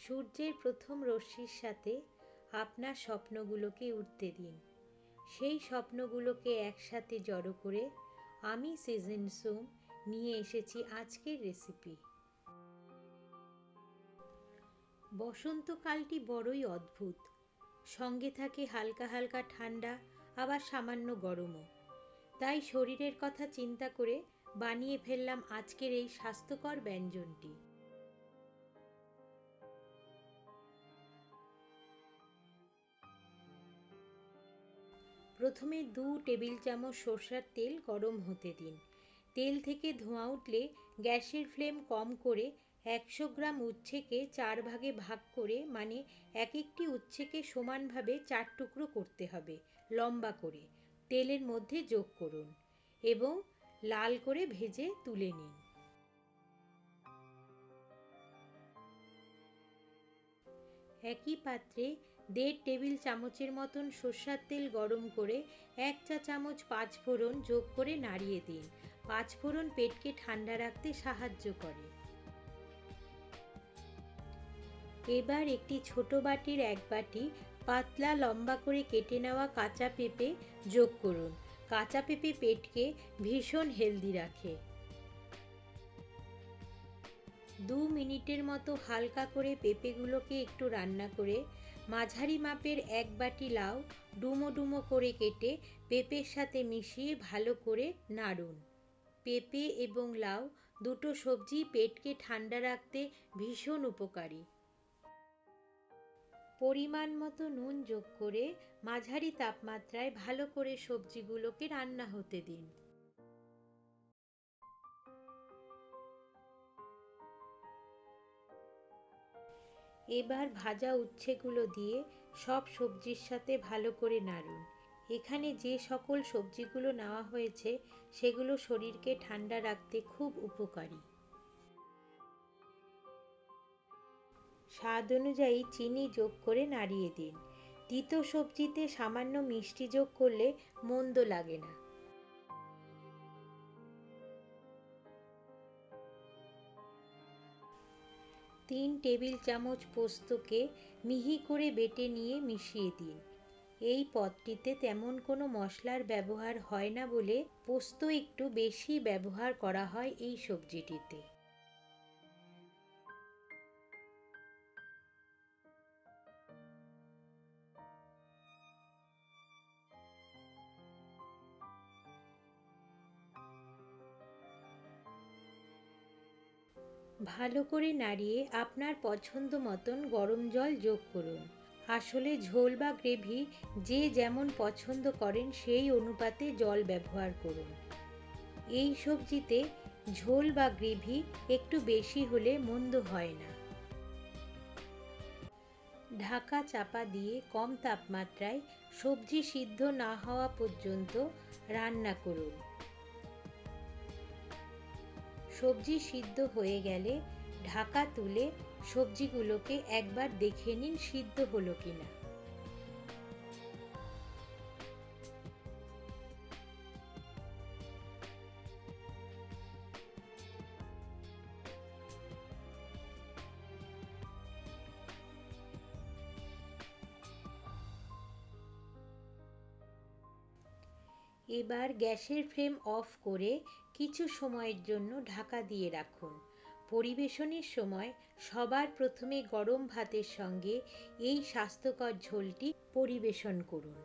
সূর্যের প্রথম রশ্মির সাথে আপনার স্বপ্নগুলোকে উঠতে দিন। সেই স্বপ্নগুলোকে একসাথে জড়ো করে আমি সিজন সোম নিয়ে এসেছি আজকের রেসিপি। বসন্তকালটি বড়ই অদ্ভুত। সঙ্গে থাকে হালকা হালকা ঠান্ডা, আবার সামান্য গরমও। তাই শরীরের কথা চিন্তা করে বানিয়ে ফেললাম আজকের এই স্বাস্থ্যকর ব্যঞ্জনটি। প্রথমে 2 টেবিল চামচ সরষের তেল গরম হতে দিন। তেল থেকে ধোঁয়া উঠলে গ্যাসের ফ্লেম কম করে 100 গ্রাম উচ্ছেকে 4 ভাগে ভাগ করে, মানে এক একটি উচ্ছেকে সমানভাবে 4 টুকরো করতে হবে, লম্বা করে তেলের মধ্যে যোগ করুন এবং লাল করে ভেজে তুলে নিন। একই পাত্রে 1.5 টেবিল চামচের মতন সরষের তেল গরম করে 1 চা চামচ পাঁচফোড়ন যোগ করে নাড়িয়ে দিন। পাঁচফোড়ন পেটকে ঠান্ডা রাখতে সাহায্য করে। এবার একটি ছোট বাটির 1 বাটি পাতলা লম্বা করে কেটে নেওয়া কাঁচা পেঁপে যোগ করুন। কাঁচা পেঁপে পেটকে ভীষণ হেলদি রাখে। 2 মিনিটের মতো হালকা করে পেঁপেগুলোকে একটু রান্না করে মাঝারি মাপের 1 বাটি লাউ ডুমো ডুমো করে কেটে পেঁপের সাথে মিশিয়ে ভালো করে নাড়ুন। পেঁপে এবং লাউ দুটো সবজি পেটকে ঠান্ডা রাখতে ভীষণ উপকারী। পরিমাণ মতো নুন যোগ করে মাঝারি তাপমাত্রায় ভালো করে সবজিগুলোকে রান্না হতে দিন। এবার ভাজা উচ্ছেগুলো দিয়ে সব সবজির সাথে ভালো করে নাড়ুন। এখানে যে সকল সবজিগুলো নেওয়া হয়েছে সেগুলো শরীরকে ঠান্ডা রাখতে খুব উপকারী। স্বাদ অনুযায়ী চিনি যোগ করে নাড়িয়ে দিন। তিতো সবজিতে সামান্য মিষ্টি যোগ করলে মন্দ লাগে না। তিন টেবিল চামচ পোস্তকে মিহি করে বেটে নিয়ে মিশিয়ে দিন। এই পদটিতে তেমন কোনো মশলার ব্যবহার হয় না বলে পোস্ত একটু বেশি ব্যবহার করা হয় এই সবজিটিতে। ভালো করে নাড়িয়ে আপনার পছন্দ মতন গরম জল যোগ করুন। আসলে ঝোল বা গ্রেভি যে যেমন পছন্দ করেন সেই অনুপাতে জল ব্যবহার করুন। এই সবজিতে ঝোল বা গ্রেভি একটু বেশি হলে মন্দ হয় না। ঢাকা চাপা দিয়ে কম তাপমাত্রায় সবজি সিদ্ধ না হওয়া পর্যন্ত রান্না করুন। সবজি সিদ্ধ হয়ে গেলে ঢাকা তুলে সবজিগুলোকে একবার দেখে নিন সিদ্ধ হলো কিনা। এবার গ্যাসের ফ্লেম অফ করে কিছু সময়ের জন্য ঢাকা দিয়ে রাখুন। পরিবেশনের সময় সবার প্রথমে গরম ভাতের সঙ্গে এই স্বাস্থ্যকর ঝোলটি পরিবেশন করুন।